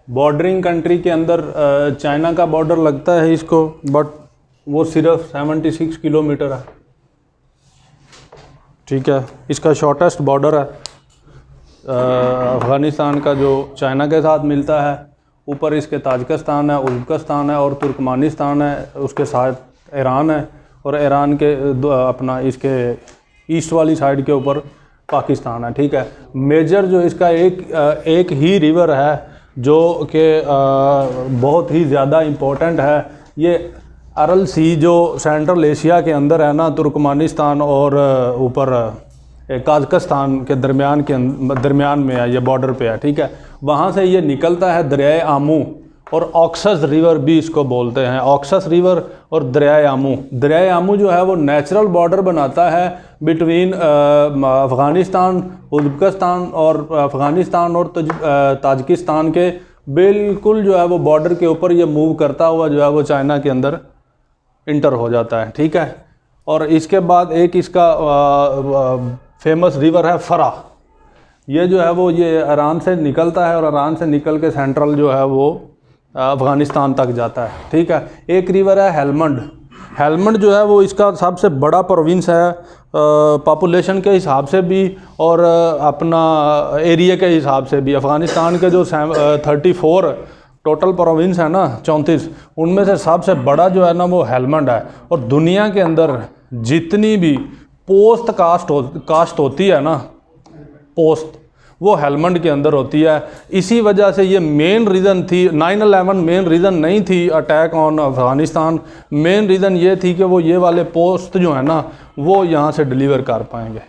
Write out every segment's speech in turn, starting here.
Bordering country के अंदर China का बॉर्डर लगता है इसको, बट वो सिर्फ 76 किलोमीटर है। ठीक है, इसका शॉर्टेस्ट बॉर्डर है अफ़गानिस्तान का जो चाइना के साथ मिलता है। ऊपर इसके ताजिकिस्तान है, उज़्बेकिस्तान है और तुर्कमानिस्तान है, उसके साथ ईरान है, और ईरान के अपना इसके ईस्ट वाली साइड के ऊपर पाकिस्तान है। ठीक है, मेजर जो इसका एक ही रिवर है जो कि बहुत ही ज़्यादा इम्पोर्टेंट है, ये अरल सी जो सेंट्रल एशिया के अंदर है ना, तुर्कमानिस्तान और ऊपर काज़ाकिस्तान के दरमियान में है, ये बॉर्डर पे है। ठीक है, वहाँ से ये निकलता है दरियाए आमू, और ऑक्सस रिवर भी इसको बोलते हैं, ऑक्सस रिवर और दरियाए आमू। दरियाए आमू जो है वो नेचुरल बॉर्डर बनाता है बिटवीन अफ़गानिस्तान, उज़्बेकिस्तान और अफ़गानिस्तान और ताजिकिस्तान के बिल्कुल जो है वो बॉर्डर के ऊपर ये मूव करता हुआ जो है वो चाइना के अंदर इंटर हो जाता है। ठीक है, और इसके बाद एक इसका फेमस रिवर है फरा। ये जो है वो ये ईरान से निकलता है और ईरान से निकल के सेंट्रल जो है वो अफ़गानिस्तान तक जाता है। ठीक है, एक रिवर है हेलमंड। हेलमंड जो है वो इसका सबसे बड़ा प्रोविंस है पॉपुलेशन के हिसाब से भी और अपना एरिया के हिसाब से भी। अफ़गानिस्तान के जो 34 टोटल प्रोविंस है ना, 34, उनमें से सबसे बड़ा जो है ना वो हेलमंड है। और दुनिया के अंदर जितनी भी पोस्ट कास्ट होती है ना, पोस्ट, वो हेलमंड के अंदर होती है। इसी वजह से ये मेन रीज़न थी, 9/11 मेन रीज़न नहीं थी attack on Afghanistan, main reason ये थी कि वो ये वाले पोस्ट जो है ना वो यहाँ से डिलीवर कर पाएंगे,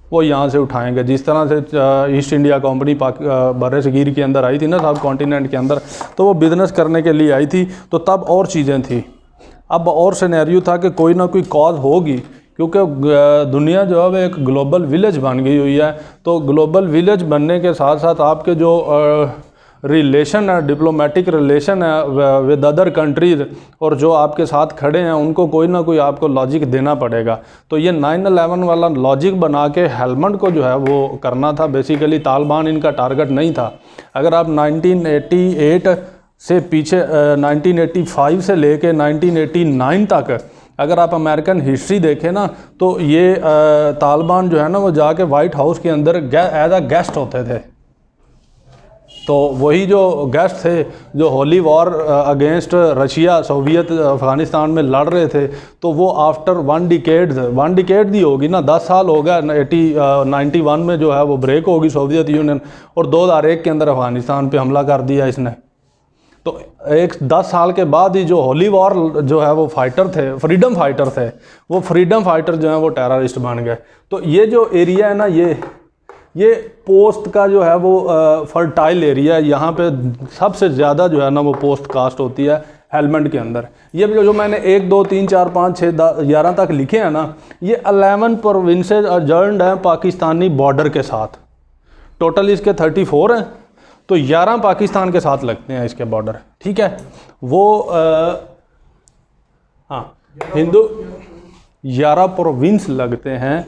वो यहाँ से उठाएंगे। जिस तरह से ईस्ट इंडिया कंपनी बर सगीर के अंदर आई थी ना, सब कॉन्टिनेंट के अंदर, तो वो बिज़नेस करने के लिए आई थी, तो तब और चीज़ें थी। अब और सिनेरियो था कि कोई ना कोई कॉज होगी, क्योंकि दुनिया जो है वो एक ग्लोबल विलेज बन गई हुई है। तो ग्लोबल विलेज बनने के साथ साथ आपके जो रिलेशन है, डिप्लोमेटिक रिलेशन है विद अदर कंट्रीज़, और जो आपके साथ खड़े हैं उनको कोई ना कोई आपको लॉजिक देना पड़ेगा। तो ये 9/11 वाला लॉजिक बना के हेलमंड को जो है वो करना था। बेसिकली तालिबान इनका टारगेट नहीं था। अगर आप 1988 से पीछे 1985 से लेके 1989 तक अगर आप अमेरिकन हिस्ट्री देखें ना, तो ये तालिबान जो है ना वो जाके वाइट हाउस के अंदर एज अ गेस्ट होते थे। तो वही जो गेस्ट थे जो holy war against Russia, Soviet Afghanistan में लड़ रहे थे, तो वो आफ्टर 1 डिकेड दी होगी ना, 10 साल हो गया। 91 में जो है वो ब्रेक होगी सोवियत यूनियन, और 2001 के अंदर अफ़गानिस्तान पे हमला कर दिया इसने। तो 10 साल के बाद ही जो होली वॉर जो है वो फाइटर थे, फ्रीडम फाइटर थे, वो फ्रीडम फाइटर जो है वो टेररिस्ट बन गए। तो ये जो एरिया है ना, ये पोस्ट का जो है वो फर्टाइल एरिया है। यहाँ पे सबसे ज़्यादा जो है ना वो पोस्ट कास्ट होती है हेलमंड के अंदर। ये जो मैंने 1 2 3 4 5 6 11 तक लिखे हैं ना, ये 11 प्रोविंसेस अडजर्न्ड हैं पाकिस्तानी बॉर्डर के साथ। टोटल इसके 34 हैं, तो 11 पाकिस्तान के साथ लगते हैं इसके बॉर्डर। ठीक है, वो हाँ, हिंदू 11 प्रोविंस लगते हैं,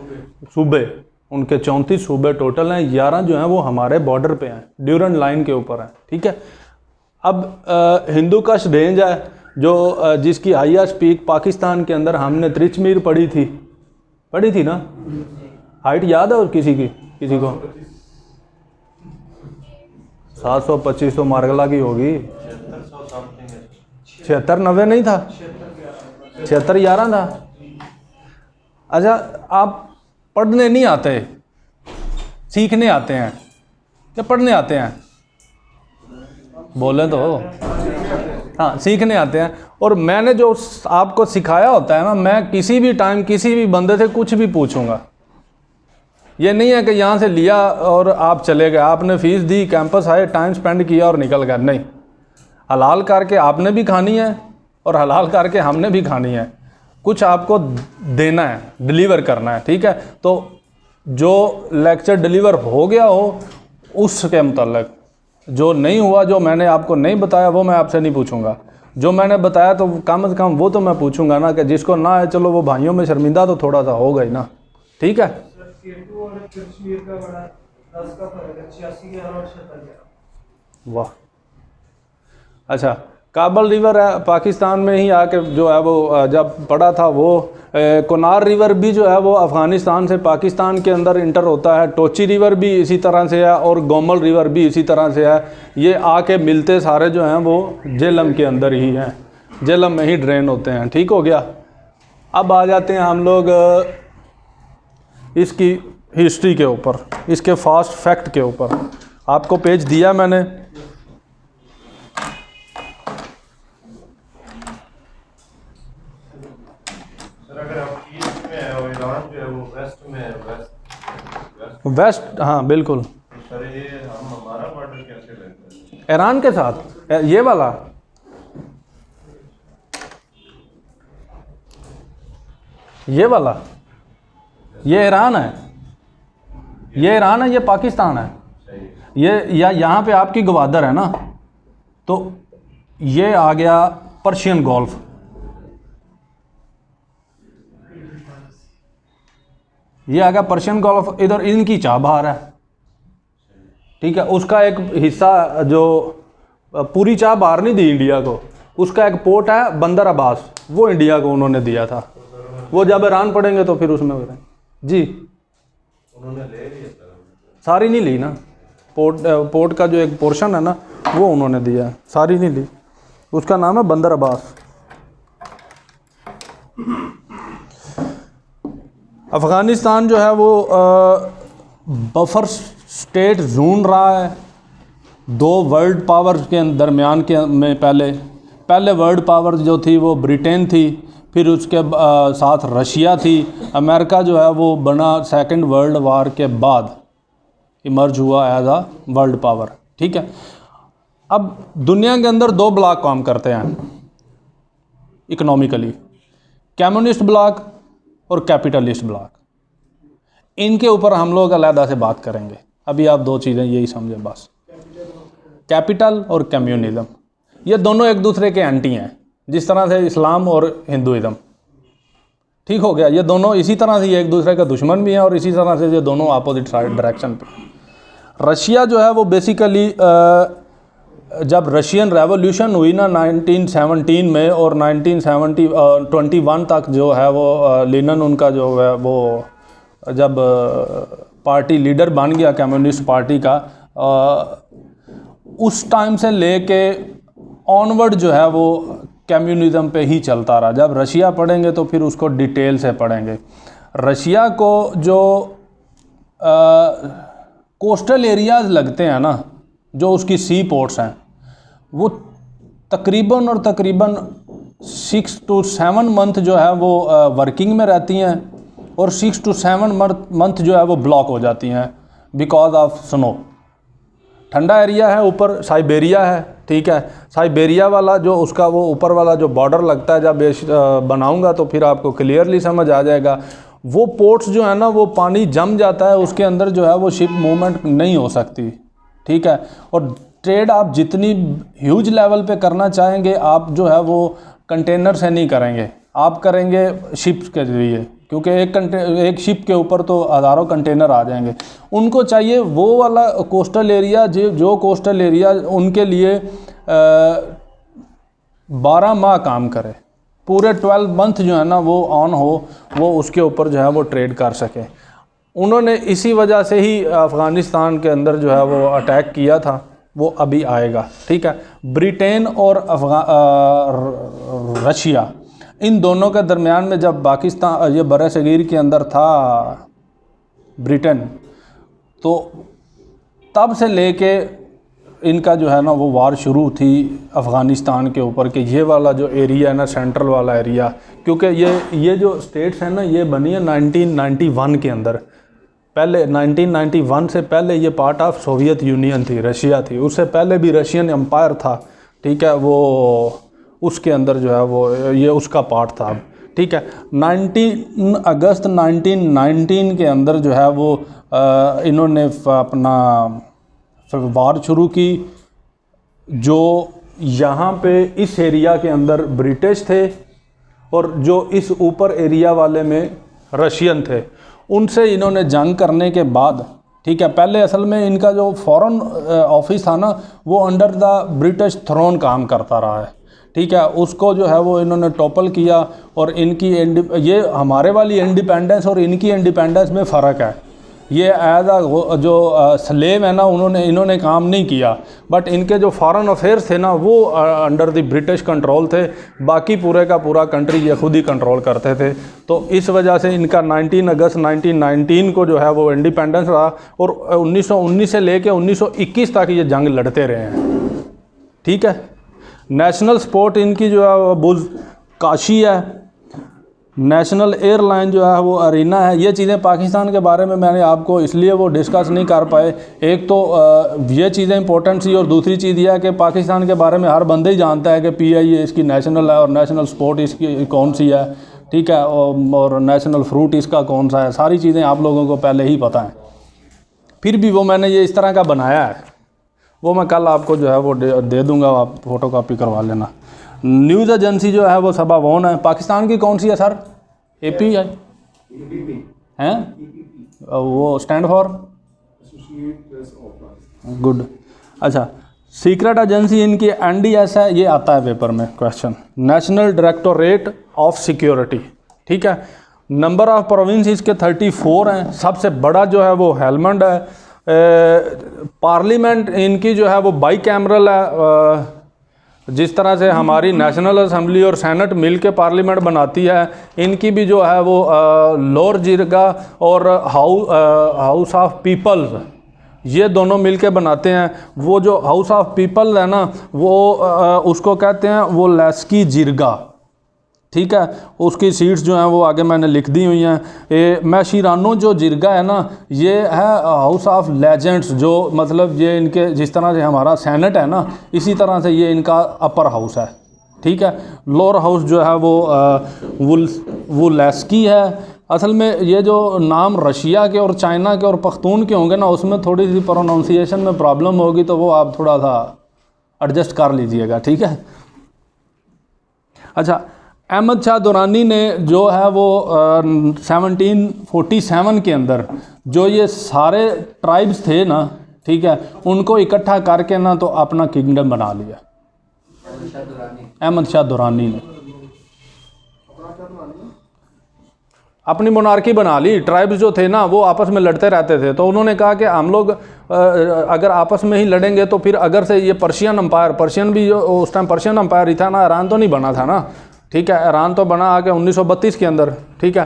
सूबे उनके 34 सूबे टोटल हैं। 11 जो हैं वो हमारे बॉर्डर पे हैं, ड्यूरन लाइन के ऊपर हैं। ठीक है, अब हिंदू कश रेंज है जो जिसकी हाईएस्ट पीक पाकिस्तान के अंदर हमने त्रिचमीर पढ़ी थी ना, हाइट याद है और किसी को 725 तो मारगला की होगी, 76-90 नहीं था, 76-11 था। अच्छा, आप पढ़ने नहीं आते, सीखने आते हैं या पढ़ने आते हैं? बोले तो हाँ, सीखने आते हैं। और मैंने जो आपको सिखाया होता है ना, मैं किसी भी टाइम किसी भी बंदे से कुछ भी पूछूंगा। ये नहीं है कि यहाँ से लिया और आप चले गए, आपने फ़ीस दी, कैंपस आए, टाइम स्पेंड किया और निकल गए। नहीं, हलाल करके आपने भी खानी है और हलाल करके हमने भी खानी है। कुछ आपको देना है, डिलीवर करना है। ठीक है, तो जो लेक्चर डिलीवर हो गया हो उसके मुताल्लिक, जो नहीं हुआ, जो मैंने आपको नहीं बताया, वो मैं आपसे नहीं पूछूंगा। जो मैंने बताया तो कम से कम वो तो मैं पूछूंगा ना, कि जिसको ना है चलो वो भाइयों में शर्मिंदा तो थोड़ा सा होगा ही ना। ठीक है, वाह, अच्छा, काबल रिवर है पाकिस्तान में ही आके जो है वो जब पड़ा था वो। कोनार रिवर भी जो है वो अफ़गानिस्तान से पाकिस्तान के अंदर इंटर होता है। टोची रिवर भी इसी तरह से है और गोमल रिवर भी इसी तरह से है। ये आके मिलते सारे जो हैं वो जेहलम के अंदर ही हैं, जेहलम में ही ड्रेन होते हैं। ठीक हो गया। अब आ जाते हैं हम लोग इसकी हिस्ट्री के ऊपर, इसके फास्ट फैक्ट के ऊपर। आपको पेज दिया मैंने, अगर आप ईस्ट में है और ईरान जो है वो वेस्ट में है, वेस्ट, हाँ बिल्कुल। सर ये हमारा बॉर्डर कैसे लगता है? ईरान के साथ ये वाला, ये वाला, ये ईरान है, ये ईरान है, ये पाकिस्तान है। ये या यहाँ पे आपकी गवादर है ना, तो ये आ गया पर्शियन गोल्फ। ये आ गया पर्शियन गोल्फ, इधर इनकी चाबहार है। ठीक है, उसका एक हिस्सा जो पूरी चाबहार नहीं दी इंडिया को, उसका एक पोर्ट है बंदर अब्बास, वो इंडिया को उन्होंने दिया था। वो जब ईरान पढ़ेंगे तो फिर उसमें जी उन्होंने ले लिया सर, सारी नहीं ली ना। पोर्ट का जो एक पोर्शन है ना वो उन्होंने दिया, सारी नहीं ली। उसका नाम है बंदर अब्बास। अफ़गानिस्तान जो है वो बफर स्टेट जोन रहा है दो वर्ल्ड पावर्स के दरमियान के में। पहले वर्ल्ड पावर जो थी वो ब्रिटेन थी, फिर उसके साथ रशिया थी। अमेरिका जो है वो बना सेकंड वर्ल्ड वार के बाद, इमर्ज हुआ एज आ वर्ल्ड पावर। ठीक है, अब दुनिया के अंदर दो ब्लॉक काम करते हैं इकोनॉमिकली, कम्युनिस्ट ब्लॉक और कैपिटलिस्ट ब्लॉक। इनके ऊपर हम लोग अलहदा से बात करेंगे। अभी आप दो चीज़ें यही समझें बस, कैपिटल और कम्युनिज्म, ये दोनों एक दूसरे के एंटी हैं, जिस तरह से इस्लाम और हिंदुइज़म। ठीक हो गया, ये दोनों इसी तरह से एक दूसरे का दुश्मन भी हैं और इसी तरह से ये दोनों अपोजिट साइड डायरेक्शन पे। रशिया जो है वो बेसिकली जब रशियन रेवोल्यूशन हुई ना 1917 में, और 1921 तक जो है वो लेनिन उनका जो है वो जब पार्टी लीडर बन गया कम्युनिस्ट पार्टी का, उस टाइम से लेके ऑनवर्ड जो है वो कम्युनिज्म पे ही चलता रहा। जब रशिया पढ़ेंगे तो फिर उसको डिटेल से पढ़ेंगे। रशिया को जो कोस्टल एरियाज़ लगते हैं ना, जो उसकी सी पोर्ट्स हैं, वो तकरीबन 6 to 7 मंथ जो है वो वर्किंग में रहती हैं, और 6 to 7 मंथ जो है वो ब्लॉक हो जाती हैं बिकॉज ऑफ स्नो। ठंडा एरिया है, ऊपर साइबेरिया है। ठीक है, साइबेरिया वाला जो उसका वो ऊपर वाला जो बॉर्डर लगता है, जब बनाऊंगा तो फिर आपको क्लियरली समझ आ जाएगा। वो पोर्ट्स जो है ना वो पानी जम जाता है, उसके अंदर जो है वो शिप मूवमेंट नहीं हो सकती। ठीक है, और ट्रेड आप जितनी ह्यूज लेवल पे करना चाहेंगे, आप जो है वो कंटेनर से नहीं करेंगे, आप करेंगे शिप्स के जरिए, क्योंकि एक शिप के ऊपर तो हज़ारों कंटेनर आ जाएंगे। उनको चाहिए वो वाला कोस्टल एरिया, जो कोस्टल एरिया उनके लिए 12 माह काम करे, पूरे 12 मंथ जो है ना वो ऑन हो, वो उसके ऊपर जो है वो ट्रेड कर सके। उन्होंने इसी वजह से ही अफ़गानिस्तान के अंदर जो है वो अटैक किया था, वो अभी आएगा। ठीक है, ब्रिटेन और रशिया, इन दोनों के दरमियान में जब पाकिस्तान ये बरसगीर के अंदर था ब्रिटेन, तो तब से लेके इनका जो है ना वो वार शुरू थी अफ़गानिस्तान के ऊपर, कि ये वाला जो एरिया है ना, सेंट्रल वाला एरिया, क्योंकि ये जो स्टेट्स हैं ना ये बनी है 1991 के अंदर। पहले 1991 से पहले ये पार्ट ऑफ सोवियत यूनियन थी, रशिया थी। उससे पहले भी रशियन एम्पायर था। ठीक है, वो उसके अंदर जो है वो ये उसका पार्ट था। ठीक है, 19 अगस्त 1919 के अंदर जो है वो इन्होंने अपना वार शुरू की। जो यहाँ पे इस एरिया के अंदर ब्रिटिश थे और जो इस ऊपर एरिया वाले में रशियन थे, उनसे इन्होंने जंग करने के बाद ठीक है। पहले असल में इनका जो फॉरेन ऑफिस था ना वो अंडर द ब्रिटिश थ्रोन काम करता रहा है, ठीक है। उसको जो है वो इन्होंने टॉपल किया और इनकी ये हमारे वाली इंडिपेंडेंस और इनकी इंडिपेंडेंस में फ़र्क है। ये एज अ जो स्लेव है ना इन्होंने काम नहीं किया, बट इनके जो फॉरेन अफेयर्स थे ना वो अंडर द ब्रिटिश कंट्रोल थे। बाकी पूरे का पूरा कंट्री ये खुद ही कंट्रोल करते थे। तो इस वजह से इनका 19 अगस्त 1919 को जो है वो इंडिपेंडेंस रहा और 1919 से लेके 1921 तक ये जंग लड़ते रहे हैं, ठीक है। नेशनल स्पोर्ट इनकी जो है वो बुज़ काशी है, नेशनल एयरलाइन जो है वो अरीना है। ये चीज़ें पाकिस्तान के बारे में मैंने आपको इसलिए वो डिस्कस नहीं कर पाए, एक तो ये चीज़ें इंपॉर्टेंट थी और दूसरी चीज़ यह है कि पाकिस्तान के बारे में हर बंदे ही जानता है कि PIA इसकी नेशनल है और नेशनल स्पोर्ट इसकी कौन सी है, ठीक है, और नेशनल फ्रूट इसका कौन सा है। सारी चीज़ें आप लोगों को पहले ही पता हैं, फिर भी वो मैंने ये इस तरह का बनाया है, वो मैं कल आपको जो है वो दे दूँगा, आप फ़ोटो कापी करवा लेना। न्यूज़ एजेंसी जो है वो सबावोन है। पाकिस्तान की कौन सी है सर? API हैं, वो स्टैंड फॉर गुड। अच्छा, सीक्रेट एजेंसी इनकी NDS है, ये आता है पेपर में question, national directorate of security, ठीक है। नंबर ऑफ प्रोविंस इसके 34 हैं। सबसे बड़ा जो है वो हेलमंड है। पार्लियामेंट इनकी जो है वो बाई कैमरल है, जिस तरह से हमारी नेशनल असेंबली और सेनेट मिल के पार्लियामेंट बनाती है, इनकी भी जो है वो लोअर जिरगा और हाउस ऑफ पीपल्स ये दोनों मिल के बनाते हैं। वो जो हाउस ऑफ पीपल है ना वो उसको कहते हैं वो लेस्की जिरगा, ठीक है। उसकी सीट्स जो हैं वो आगे मैंने लिख दी हुई हैं। मैशिरानो जो जिरगा है ना ये है हाउस ऑफ लेजेंड्स, जो मतलब ये इनके जिस तरह से हमारा सेनेट है ना इसी तरह से ये इनका अपर हाउस है, ठीक है। लोअर हाउस जो है वो लेस्की है। असल में ये जो नाम रशिया के और चाइना के और पख्तून के होंगे ना उसमें थोड़ी सी प्रोनाउंसिएशन में प्रॉब्लम होगी, तो वो आप थोड़ा सा एडजस्ट कर लीजिएगा, ठीक है। अच्छा, अहमद शाह दुरानी ने जो है वो 1747 के अंदर जो ये सारे ट्राइब्स थे ना, ठीक है, उनको इकट्ठा करके ना तो अपना किंगडम बना लिया अहमद शाह दुरानी ने, अपनी मोनार्की बना ली। ट्राइब्स जो थे ना वो आपस में लड़ते रहते थे, तो उन्होंने कहा कि हम लोग अगर आपस में ही लड़ेंगे तो फिर अगर से ये पर्शियन भी जो उस टाइम पर्शियन अम्पायर ही था ना, ईरान तो नहीं बना था ना, ठीक है। ईरान तो बना आके 1932 के अंदर, ठीक है,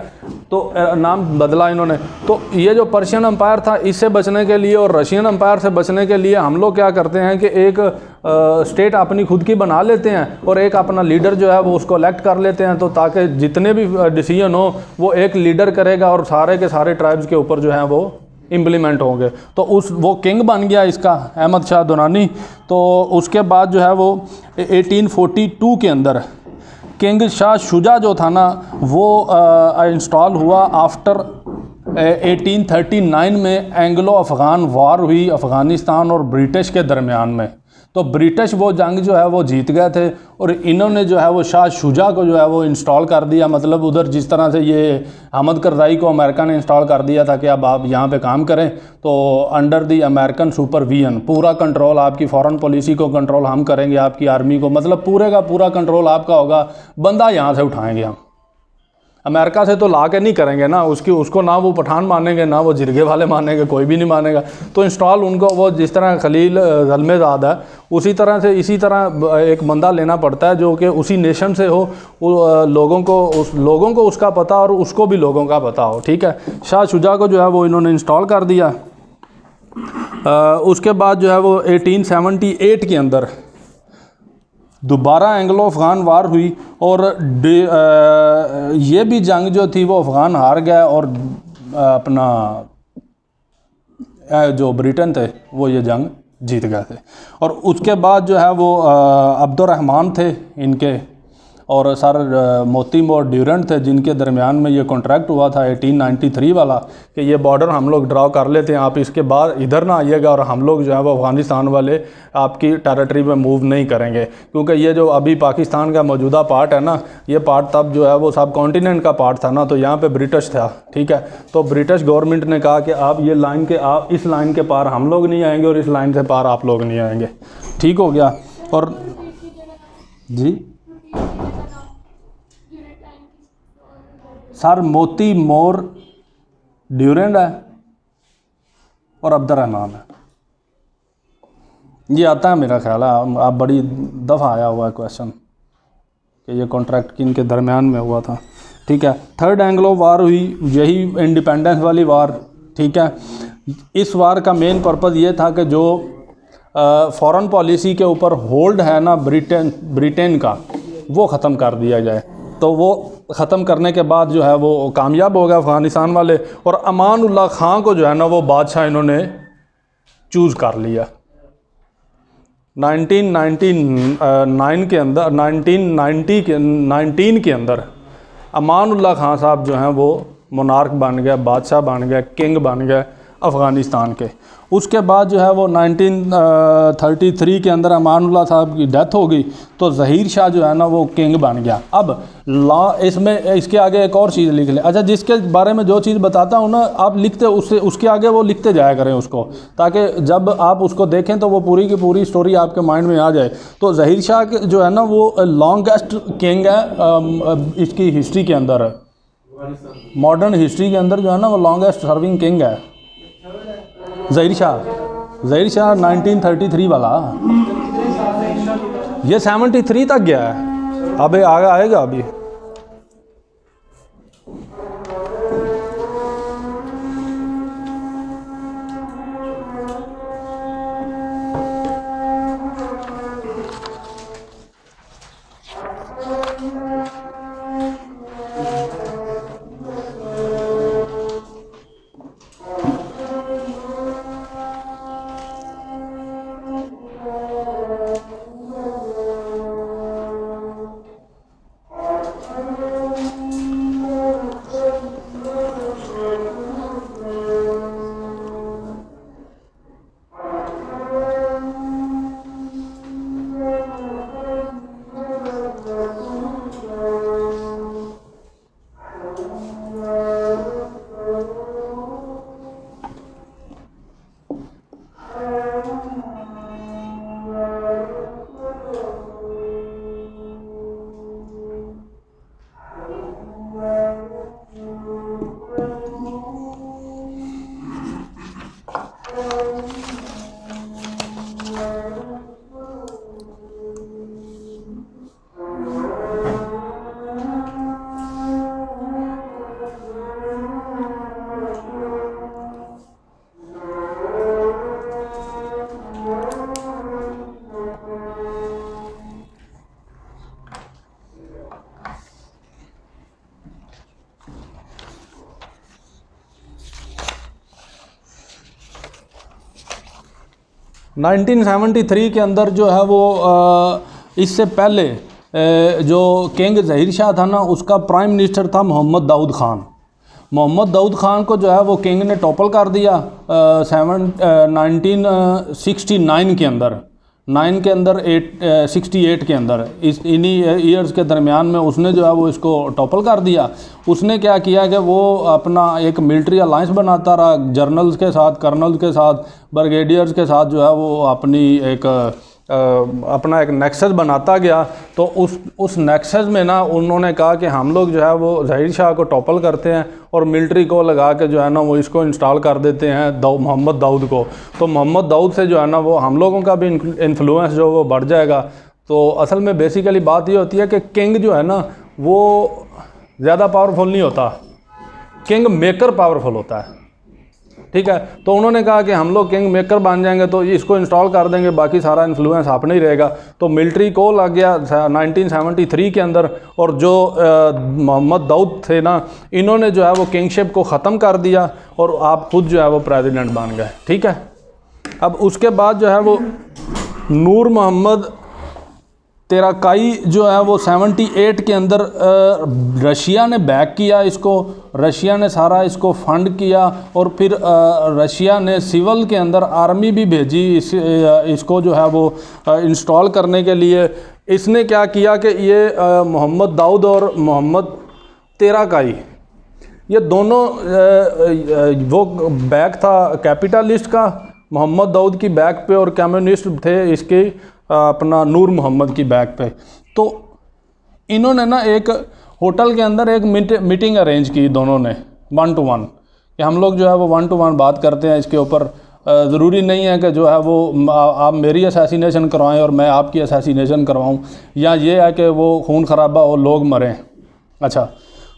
तो नाम बदला इन्होंने। तो ये जो पर्शियन अम्पायर था इससे बचने के लिए और रशियन अम्पायर से बचने के लिए हम लोग क्या करते हैं कि एक स्टेट अपनी खुद की बना लेते हैं और एक अपना लीडर जो है वो उसको इलेक्ट कर लेते हैं, तो ताकि जितने भी डिसीजन हो वो एक लीडर करेगा और सारे के सारे ट्राइब्स के ऊपर जो है वो इम्प्लीमेंट होंगे। तो वो किंग बन गया इसका अहमद शाह दुरानी। तो उसके बाद जो है वो 1842 के अंदर किंग शाह शुजा जो था ना वो इंस्टॉल हुआ आफ्टर 1839 में एंग्लो अफ़गान वार हुई अफ़गानिस्तान और ब्रिटिश के दरमियान में। तो ब्रिटिश वो जंग जो है वो जीत गए थे और इन्होंने जो है वो शाह शुजा को जो है वो इंस्टॉल कर दिया। मतलब उधर जिस तरह से ये अहमद करज़ाई को अमेरिका ने इंस्टॉल कर दिया था कि अब आप यहाँ पे काम करें, तो अंडर दी अमेरिकन सुपरविजन पूरा कंट्रोल, आपकी फॉरेन पॉलिसी को कंट्रोल हम करेंगे, आपकी आर्मी को, मतलब पूरे का पूरा कंट्रोल आपका होगा, बंदा यहाँ से उठाएँगे हम। अमेरिका से तो ला के नहीं करेंगे ना, उसको ना वो पठान मानेंगे ना वो जिरगे वाले मानेंगे, कोई भी नहीं मानेगा। तो इंस्टॉल उनको वो जिस तरह खलील ज़ल्मेज़ाद है उसी तरह से इसी तरह एक बंदा लेना पड़ता है जो कि उसी नेशन से हो, लोगों को उसका पता और उसको भी लोगों का पता हो, ठीक है। शाह शुजा को जो है वो इन्होंने इंस्टॉल कर दिया। उसके बाद जो है वो 1878 के अंदर दोबारा एंग्लो अफ़गान वार हुई और ये भी जंग जो थी वो अफ़गान हार गया और अपना जो ब्रिटेन थे वो ये जंग जीत गए थे। और उसके बाद जो है वो अब्दुर्रहमान थे इनके, और सर मोती और ड्यूरेंट थे जिनके दरमियान में ये कॉन्ट्रैक्ट हुआ था 1893 वाला कि ये बॉर्डर हम लोग ड्रा कर लेते हैं, आप इसके बाद इधर ना आइएगा और हम लोग जो है वो अफ़गानिस्तान वाले आपकी टेरिटरी में मूव नहीं करेंगे, क्योंकि ये जो अभी पाकिस्तान का मौजूदा पार्ट है ना, ये पार्ट तब जो है वो सब कॉन्टिनेंट का पार्ट था ना, तो यहाँ पे ब्रिटिश था, ठीक है। तो ब्रिटिश गवर्नमेंट ने कहा कि आप ये लाइन के आप इस लाइन के पार हम लोग नहीं आएंगे और इस लाइन से पार आप लोग नहीं आएंगे, ठीक हो गया। और जी सर मोती मोर ड्यूरेंट है और अब्दुर्रहमान है, ये आता है मेरा ख्याल है, आप बड़ी दफ़ा आया हुआ है क्वेश्चन कि ये कॉन्ट्रैक्ट किन के दरमियान में हुआ था, ठीक है। थर्ड एंग्लो वार हुई, यही इंडिपेंडेंस वाली वार, ठीक है। इस वार का मेन पर्पज़ ये था कि जो फॉरेन पॉलिसी के ऊपर होल्ड है ना ब्रिटेन का, वो ख़त्म कर दिया जाए। तो वो ख़त्म करने के बाद जो है वो कामयाब हो गया अफ़गानिस्तान वाले, और अमान उल्लाह ख़ान को जो है ना वो बादशाह इन्होंने चूज़ कर लिया। 1919 के अंदर 1919 के अंदर अमान उल्लाह ख़ान साहब जो हैं वो मोनार्क बन गए, बादशाह बन गए, किंग बन गए अफ़गानिस्तान के। उसके बाद जो है वो 1933 के अंदर अमानुल्लाह साहब की डेथ हो गई, तो ज़हीर शाह जो है ना वो किंग बन गया। अब लॉ इसमें इसके आगे एक और चीज़ लिख लें, अच्छा जिसके बारे में जो चीज़ बताता हूँ ना आप लिखते उसके आगे वो लिखते जाया करें उसको, ताकि जब आप उसको देखें तो वो पूरी की पूरी स्टोरी आपके माइंड में आ जाए। तो ज़हीर शाह जो है ना वो लॉन्गेस्ट किंग है इसकी हिस्ट्री के अंदर, मॉडर्न हिस्ट्री के अंदर जो है ना वो लॉन्गेस्ट सर्विंग किंग है ज़हीर शाह 1933 वाला, ये 73 तक गया है, अभी आगे आएगा अभी। आ, 1973 के अंदर जो है वो इससे पहले जो किंग ज़हीर शाह था ना उसका प्राइम मिनिस्टर था मोहम्मद दाऊद ख़ान। मोहम्मद दाऊद ख़ान को जो है वो किंग ने टॉपल कर दिया 1969 के अंदर, 68 के अंदर, इस इन्हीं ईयर्स के दरमियान में उसने जो है वो इसको टॉपल कर दिया। उसने क्या किया कि वो अपना एक मिलिट्री अलायंस बनाता रहा, जर्नल्स के साथ, कर्नल्स के साथ, ब्रिगेडियर्स के साथ जो है वो अपनी अपना एक नेक्सस बनाता गया। तो उस नेक्सस में ना उन्होंने कहा कि हम लोग जो है वो ज़हीर शाह को टॉपल करते हैं और मिलिट्री को लगा के जो है ना वो इसको इंस्टॉल कर देते हैं मोहम्मद दाऊद को। तो मोहम्मद दाऊद से जो है ना वो हम लोगों का भी इन्फ्लुएंस जो वो बढ़ जाएगा। तो असल में बेसिकली बात ये होती है कि किंग जो है ना वो ज़्यादा पावरफुल नहीं होता, किंग मेकर पावरफुल होता है, ठीक है। तो उन्होंने कहा कि हम लोग किंग मेकर बन जाएंगे तो इसको इंस्टॉल कर देंगे, बाकी सारा इन्फ्लुएंस अपने ही रहेगा। तो मिलिट्री को लग गया 1973 के अंदर, और जो मोहम्मद दाऊद थे ना इन्होंने जो है वो किंगशिप को ख़त्म कर दिया और आप खुद जो है वो प्रेसिडेंट बन गए, ठीक है। अब उसके बाद जो है वो नूर मोहम्मद तेराकाई जो है वो 78 के अंदर रशिया ने बैक किया इसको, रशिया ने सारा इसको फंड किया और फिर रशिया ने सिविल के अंदर आर्मी भी भेजी इसको जो है वो इंस्टॉल करने के लिए। इसने क्या किया कि ये मोहम्मद दाऊद और मोहम्मद तेराकाई ये दोनों वो बैक था कैपिटलिस्ट का मोहम्मद दाऊद की बैक पे और कम्युनिस्ट थे इसके अपना नूर मोहम्मद की बैक पे। तो इन्होंने ना एक होटल के अंदर एक मीटिंग अरेंज की दोनों ने 1 to 1 कि हम लोग जो है वो 1 to 1 बात करते हैं इसके ऊपर। ज़रूरी नहीं है कि जो है वो आप मेरी असैसिनेशन करवाएं और मैं आपकी असैसिनेशन करवाऊं, या ये है कि वो खून खराबा हो लोग मरें। अच्छा,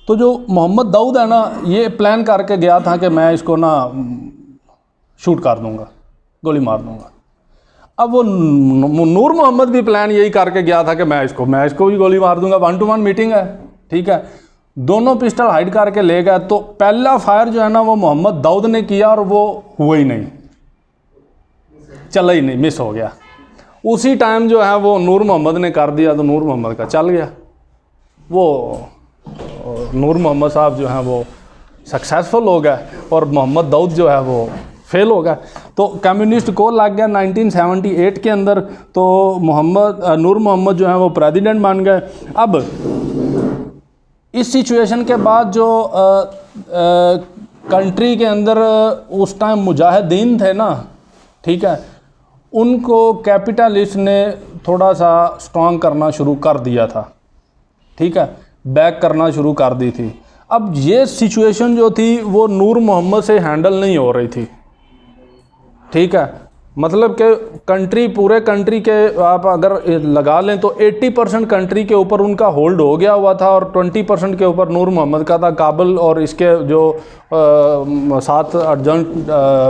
तो जो मोहम्मद दाऊद है ना ये प्लान करके गया था कि मैं इसको ना शूट कर दूंगा, गोली मार दूंगा। अब वो नूर मोहम्मद भी प्लान यही करके गया था कि मैं इसको भी गोली मार दूंगा। 1 to 1 मीटिंग है, ठीक है। दोनों पिस्टल हाइड करके ले गए। तो पहला फायर जो है ना वो मोहम्मद दाऊद ने किया और वो हुआ ही नहीं, चला ही नहीं, मिस हो गया। उसी टाइम जो है वो नूर मोहम्मद ने कर दिया तो नूर मोहम्मद का चल गया। वो नूर मोहम्मद साहब जो हैं वो सक्सेसफुल हो गए और मोहम्मद दाऊद जो है वो फेल हो गया। तो कम्युनिस्ट को लग गया 1978 के अंदर। तो नूर मोहम्मद जो है वो प्रेसिडेंट बन गए। अब इस सिचुएशन के बाद जो कंट्री के अंदर उस टाइम मुजाहिदीन थे ना, ठीक है, उनको कैपिटलिस्ट ने थोड़ा सा स्ट्रॉन्ग करना शुरू कर दिया था, ठीक है, बैक करना शुरू कर दी थी। अब ये सिचुएशन जो थी वो नूर मोहम्मद से हैंडल नहीं हो रही थी, ठीक है। मतलब कि कंट्री, पूरे कंट्री के आप अगर लगा लें तो 80% कंट्री के ऊपर उनका होल्ड हो गया हुआ था और 20% के ऊपर नूर मोहम्मद का था। काबुल और इसके जो 7 एडजॉइंट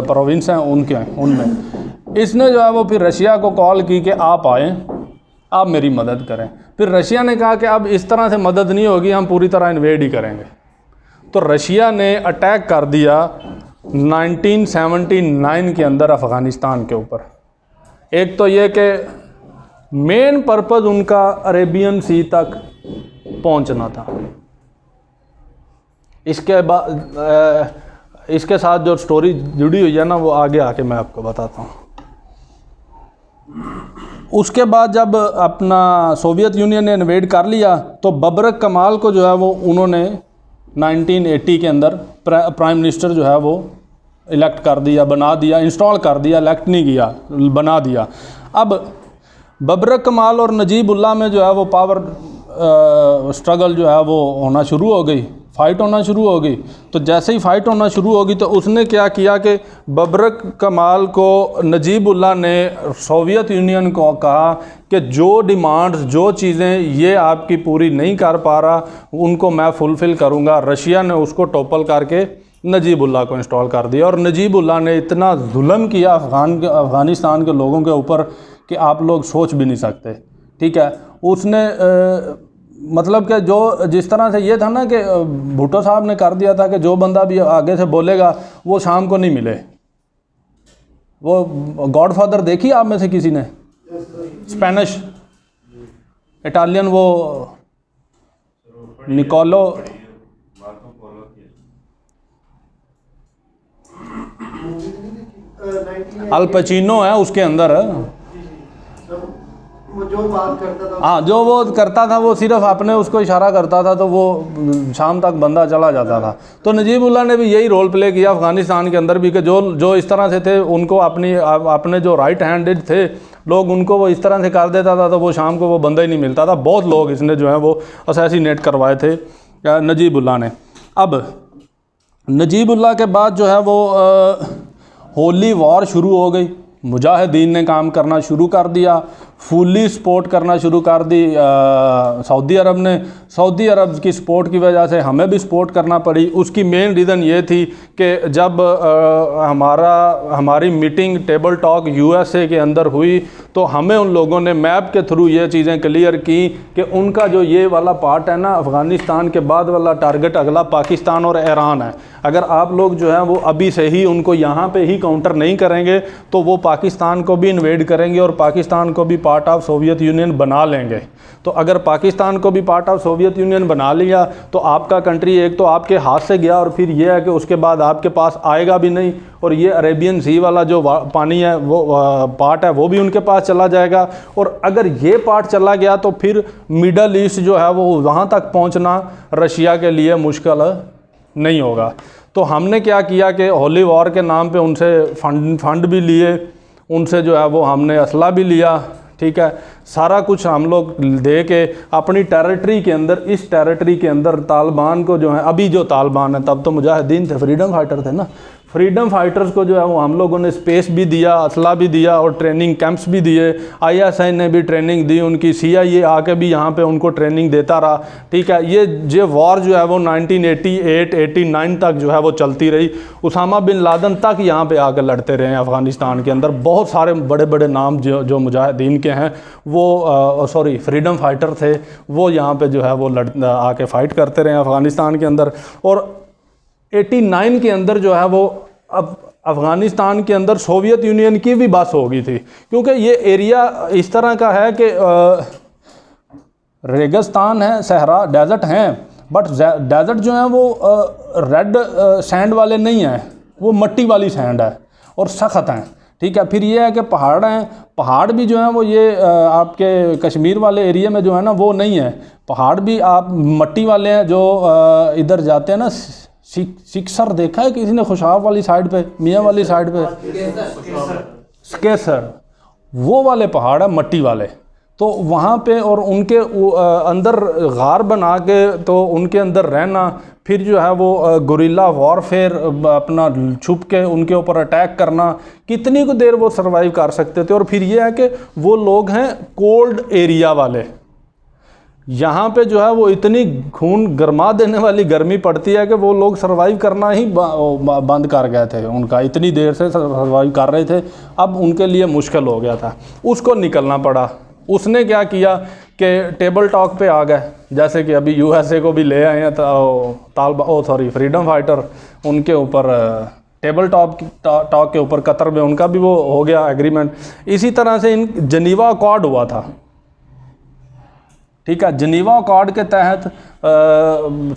प्रोविंस हैं उनमें इसने जो है वो फिर रशिया को कॉल की कि आप आएँ, आप मेरी मदद करें। फिर रशिया ने कहा कि अब इस तरह से मदद नहीं होगी, हम पूरी तरह इन्वेड ही करेंगे। तो रशिया ने अटैक कर दिया 1979 के अंदर अफ़गानिस्तान के ऊपर। एक तो ये कि मेन पर्पज़ उनका अरेबियन सी तक पहुंचना था। इसके बाद इसके साथ जो स्टोरी जुड़ी हुई है ना वो आगे आके मैं आपको बताता हूँ। उसके बाद जब अपना सोवियत यूनियन ने इन्वेड कर लिया तो बबरक कमाल को जो है वो उन्होंने 1980 के अंदर प्राइम मिनिस्टर जो है वो इलेक्ट कर दिया, बना दिया, इंस्टॉल कर दिया, इलेक्ट नहीं किया, बना दिया। अब बबरक कमाल और नजीबुल्लाह में जो है वो पावर स्ट्रगल जो है वो होना शुरू हो गई, फ़ाइट होना शुरू हो गई। तो जैसे ही फ़ाइट होना शुरू होगी तो उसने क्या किया कि बबरक कमाल को नजीबुल्लाह ने सोवियत यूनियन को कहा कि जो डिमांड्स, जो चीज़ें ये आपकी पूरी नहीं कर पा रहा उनको मैं फुलफ़िल करूँगा। रशिया ने उसको टोपल करके नजीबुल्लाह को इंस्टॉल कर दिया और नजीबुल्लाह ने इतना जुल्म किया अफ़गानिस्तान के लोगों के ऊपर कि आप लोग सोच भी नहीं सकते, ठीक है। उसने मतलब कि जो जिस तरह से ये था ना कि भुट्टो साहब ने कर दिया था कि जो बंदा भी आगे से बोलेगा वो शाम को नहीं मिले। वो गॉडफादर देखी आप में से किसी ने? स्पेनिश इटालियन, वो निकोलो अल पचीनो है उसके अंदर। जो बात करता था, हाँ, जो वो करता था वो सिर्फ अपने उसको इशारा करता था तो वो शाम तक बंदा चला जाता था। तो नजीबुल्लाह ने भी यही रोल प्ले किया अफ़गानिस्तान के अंदर भी कि जो इस तरह से थे उनको अपने जो राइट हैंडेड थे लोग उनको वो इस तरह से कर देता था तो वो शाम को वो बंदा ही नहीं मिलता था। बहुत लोग इसने जो है वो असैसिनेट करवाए थे नजीबुल्लाह ने। अब नजीबुल्लाह के बाद जो है वो होली वॉर शुरू हो गई। मुजाहिदीन ने काम करना शुरू कर दिया, फुली सपोर्ट करना शुरू कर दी सऊदी अरब ने। सऊदी अरब की सपोर्ट की वजह से हमें भी सपोर्ट करना पड़ी। उसकी मेन रीज़न ये थी कि जब हमारी मीटिंग टेबल टॉक यूएसए के अंदर हुई तो हमें उन लोगों ने मैप के थ्रू ये चीज़ें क्लियर की कि उनका जो ये वाला पार्ट है ना अफ़गानिस्तान के बाद वाला टारगेट अगला पाकिस्तान और ईरान है। अगर आप लोग जो है वो अभी से ही उनको यहाँ पे ही काउंटर नहीं करेंगे तो वो पाकिस्तान को भी इन्वेड करेंगे और पाकिस्तान को भी पार्ट ऑफ सोवियत यूनियन बना लेंगे। तो अगर पाकिस्तान को भी पार्ट ऑफ सोवियत यूनियन बना लिया तो आपका कंट्री एक तो आपके हाथ से गया और फिर ये है कि उसके बाद आपके पास आएगा भी नहीं, और ये अरेबियन सी वाला जो पानी है वो पार्ट है वो भी उनके पास चला जाएगा। और अगर ये पार्ट चला गया तो फिर मिडल ईस्ट जो है वो वहाँ तक पहुँचना रशिया के लिए मुश्किल नहीं होगा। तो हमने क्या किया कि होली वॉर के नाम पे उनसे फंड भी लिए, उनसे जो है वो हमने असला भी लिया, ठीक है, सारा कुछ हम लोग दे के अपनी टेरिटरी के अंदर, इस टेरिटरी के अंदर तालिबान को जो है, अभी जो तालिबान है, तब तो मुजाहिदीन थे, फ्रीडम फाइटर थे ना, फ्रीडम फाइटर्स को जो है वो हम लोगों ने स्पेस भी दिया, असला भी दिया और ट्रेनिंग कैंप्स भी दिए। ISI ने भी ट्रेनिंग दी उनकी, CIA आके भी यहाँ पे उनको ट्रेनिंग देता रहा, ठीक है। ये वॉर जो है वो 1988-89 तक जो है वो चलती रही। उसामा बिन लादेन तक यहाँ पे आकर लड़ते रहे हैं अफ़गानिस्तान के अंदर। बहुत सारे बड़े बड़े नाम जो मुजाहिदीन के हैं वो फ्रीडम फाइटर थे, वो यहाँ पे जो है वो आके फ़ाइट करते रहे हैं अफ़गानिस्तान के अंदर। और 89 के अंदर जो है वो अब अफ़गानिस्तान के अंदर सोवियत यूनियन की भी बस हो गई थी, क्योंकि ये एरिया इस तरह का है कि रेगिस्तान है, सहरा, डेजर्ट हैं, बट डेजर्ट जो है वो रेड सैंड वाले नहीं हैं, वो मिट्टी वाली सैंड है और सख्त हैं, ठीक है। फिर ये है कि पहाड़ हैं, पहाड़ भी जो है वो ये आपके कश्मीर वाले एरिया में जो है ना वो नहीं है, पहाड़ भी आप मिट्टी वाले हैं। जो इधर जाते हैं ना, सिक्सर देखा है किसी ने, खुशाब वाली साइड पे, मियाँ वाली साइड पे, स्केसर, वो वाले पहाड़ है मिट्टी वाले। तो वहाँ पे और उनके अंदर गार बना के तो उनके अंदर रहना, फिर जो है वो गुरिल्ला वॉरफेयर अपना छुप के उनके ऊपर अटैक करना, कितनी को देर वो सर्वाइव कर सकते थे। और फिर ये है कि वो लोग हैं कोल्ड एरिया वाले, यहाँ पे जो है वो इतनी खून गरमा देने वाली गर्मी पड़ती है कि वो लोग सर्वाइव करना ही बंद कर गए थे, उनका इतनी देर से सर्वाइव कर रहे थे, अब उनके लिए मुश्किल हो गया था, उसको निकलना पड़ा। उसने क्या किया कि टेबल टॉक पे आ गए, जैसे कि अभी USA को भी ले आए हैं फ्रीडम फाइटर, उनके ऊपर टेबल टॉक के ऊपर कतर में उनका भी वो हो गया एग्रीमेंट। इसी तरह से इन जनीवा अकॉर्ड हुआ था, ठीक है। जनीवा अकॉर्ड के तहत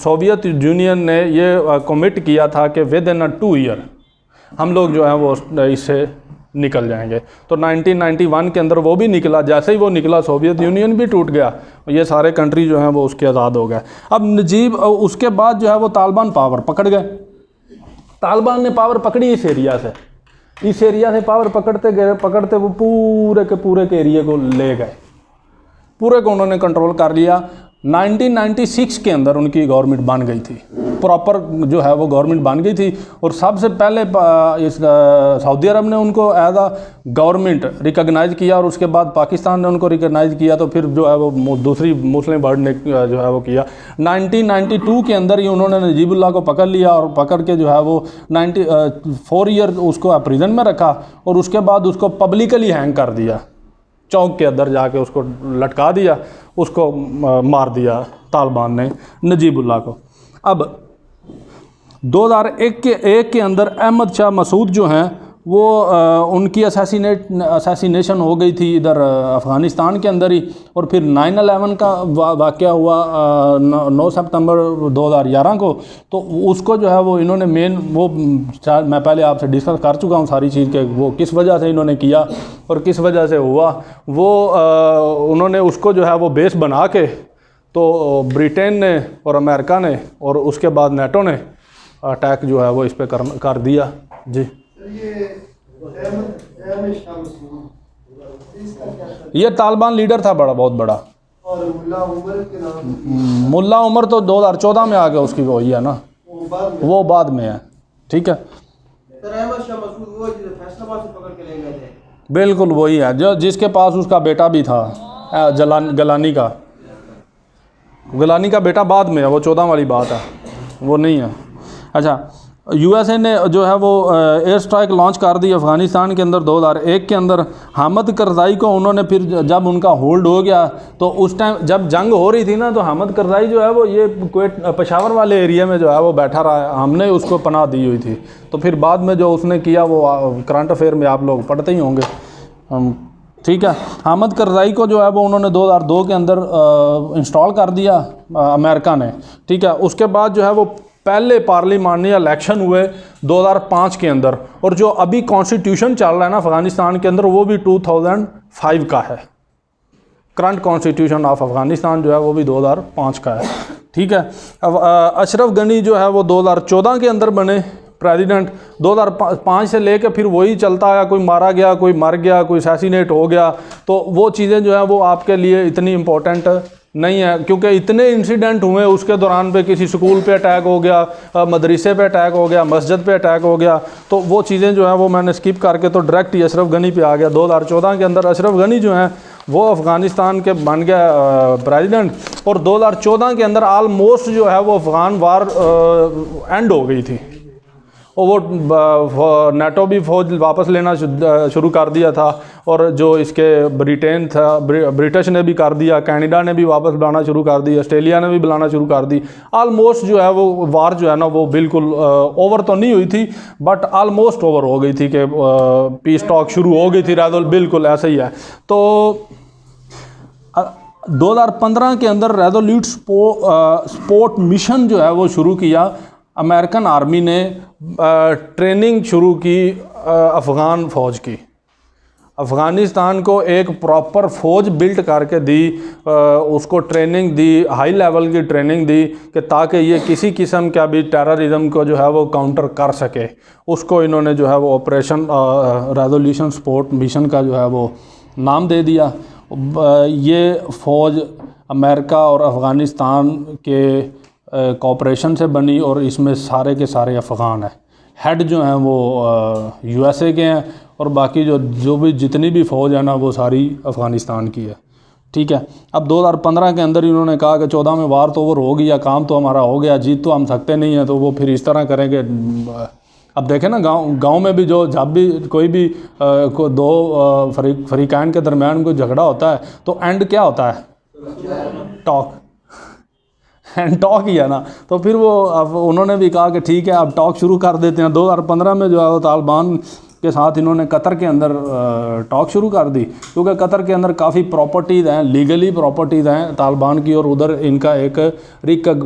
सोवियत यूनियन ने ये कमिट किया था कि विद इन 2 ईयर हम लोग जो है वो इससे निकल जाएंगे। तो 1991 के अंदर वो भी निकला, जैसे ही वो निकला सोवियत यूनियन भी टूट गया, ये सारे कंट्री जो हैं वो उसके आज़ाद हो गए। अब नजीब उसके बाद जो है वो तालिबान पावर पकड़ गए, तालिबान ने पावर पकड़ी इस एरिया से पावर पकड़ते वो पूरे के एरिया को ले गए, पूरे को उन्होंने कंट्रोल कर लिया। 1996 के अंदर उनकी गवर्नमेंट बन गई थी, प्रॉपर जो है वो गवर्नमेंट बन गई थी। और सबसे पहले इस सऊदी अरब ने उनको एज आ गवर्नमेंट रिकॉग्नाइज़ किया, और उसके बाद पाकिस्तान ने उनको रिकॉग्नाइज़ किया, तो फिर जो है वो दूसरी मुस्लिम वर्ल्ड ने जो है वो किया। 1992 के अंदर ही उन्होंने नजीबुल्लाह को पकड़ लिया, और पकड़ के जो है वो 4 ईयर उसको प्रिजन में रखा, और उसके बाद उसको पब्लिकली हैंग कर दिया, चौक के अंदर जाके उसको लटका दिया, उसको मार दिया तालिबान ने नजीबुल्लाह को। अब 2001 के अंदर अहमद शाह मसूद जो हैं वो उनकी असैसिनेशन हो गई थी इधर अफ़गानिस्तान के अंदर ही। और फिर 9/11 का वाक़या हुआ 9 सितंबर 2011 को, तो उसको जो है वो इन्होंने मेन वो मैं पहले आपसे डिस्कस कर चुका हूँ सारी चीज़ के, वो किस वजह से इन्होंने किया और किस वजह से हुआ। वो उन्होंने उसको जो है वो बेस बना के, तो ब्रिटेन ने और अमेरिका ने और उसके बाद नेटो ने अटैक जो है वो इस पर कर दिया। जी, ये तालिबान लीडर था बहुत बड़ा। और मुल्ला उमर तो 2014 में आ गया, उसकी वही है ना, वो बाद में है, ठीक है। बिल्कुल वही है जो जिसके पास उसका बेटा भी था, गलानी का बेटा बाद में है, वो 14 वाली बात है, वो नहीं है। अच्छा, यूएसए ने जो है वो एयर स्ट्राइक लॉन्च कर दी अफ़गानिस्तान के अंदर 2001 के अंदर। हामिद करज़ाई को उन्होंने फिर जब उनका होल्ड हो गया तो उस टाइम जब जंग हो रही थी ना, तो हामिद करज़ाई जो है वो ये कुवैत पेशावर वाले एरिया में जो है वो बैठा रहा है, हमने उसको पनाह दी हुई थी। तो फिर बाद में जो उसने किया वो करंट अफेयर में आप लोग पढ़ते ही होंगे, ठीक है। हामिद करज़ाई को जो है वो उन्होंने 2002 के अंदर इंस्टॉल कर दिया अमेरिका ने, ठीक है। उसके बाद जो है वो पहले पार्लिमानी इलेक्शन हुए 2005 के अंदर, और जो अभी कॉन्स्टिट्यूशन चल रहा है ना अफ़गानिस्तान के अंदर वो भी 2005 का है। करंट कॉन्स्टिट्यूशन ऑफ अफ़गानिस्तान जो है वो भी 2005 का है, ठीक है। अब अशरफ गनी जो है वो 2014 के अंदर बने प्रेसिडेंट। 2005 से लेकर फिर वही चलता आया, कोई मारा गया, कोई मर गया, कोई असैसिनेट हो गया, तो वो चीज़ें जो है वो आपके लिए इतनी इम्पोर्टेंट नहीं है, क्योंकि इतने इंसिडेंट हुए उसके दौरान पे, किसी स्कूल पे अटैक हो गया, मदरसे पे अटैक हो गया, मस्जिद पे अटैक हो गया, तो वो चीज़ें जो है वो मैंने स्किप करके तो डायरेक्ट ही अशरफ गनी पे आ गया। 2014 के अंदर अशरफ गनी जो हैं वो अफ़गानिस्तान के बन गया प्रेसिडेंट, और 2014 के अंदर आलमोस्ट जो है वो अफ़गान वार एंड हो गई थी, और वो नेटो भी फ़ौज वापस लेना शुरू कर दिया था, और जो इसके ब्रिटेन था, ब्रिटिश ने भी कर दिया, कनाडा ने भी वापस बुलाना शुरू कर दी, ऑस्ट्रेलिया ने भी बुलाना शुरू कर दी। आलमोस्ट जो है वो वार जो है ना वो बिल्कुल ओवर तो नहीं हुई थी, बट आलमोस्ट ओवर हो गई थी कि पीस टॉक शुरू हो गई थी, रेजोल बिल्कुल ऐसा ही है। तो 2015 के अंदर रेजोल्यूट सपोर्ट मिशन जो है वो शुरू किया। अमेरिकन आर्मी ने ट्रेनिंग शुरू की अफ़गान फ़ौज की, अफ़गानिस्तान को एक प्रॉपर फ़ौज बिल्ट करके दी, उसको ट्रेनिंग दी, हाई लेवल की ट्रेनिंग दी कि ताकि ये किसी किस्म का भी टेररिज्म को जो है वो काउंटर कर सके। उसको इन्होंने जो है वो ऑपरेशन रेजोल्यूशन सपोर्ट मिशन का जो है वो नाम दे दिया। ये फ़ौज अमेरिका और अफ़गानिस्तान के कोऑपरेशन से बनी, और इसमें सारे के सारे अफ़गान हैं। हेड जो हैं वो यूएसए के हैं, और बाकी जो भी जितनी भी फ़ौज है ना वो सारी अफ़गानिस्तान की है, ठीक है। अब 2015 के अंदर इन्होंने कहा कि 14 में वार तो ओवर हो गया, काम तो हमारा हो गया, जीत तो हम सकते नहीं हैं, तो वो फिर इस तरह करेंगे। अब देखें ना गांव में भी जब भी कोई भी दो फरीकान के दरमियान कोई झगड़ा होता है तो एंड क्या होता है? टॉक, एंड टॉक ही है ना। तो फिर वो अब उन्होंने भी कहा कि ठीक है अब टॉक शुरू कर देते हैं। 2015 में जो है वो तालिबान के साथ इन्होंने कतर के अंदर टॉक शुरू कर दी, क्योंकि कतर के अंदर काफ़ी प्रॉपर्टीज़ हैं, लीगली प्रॉपर्टीज़ हैं तालिबान की, और उधर इनका एक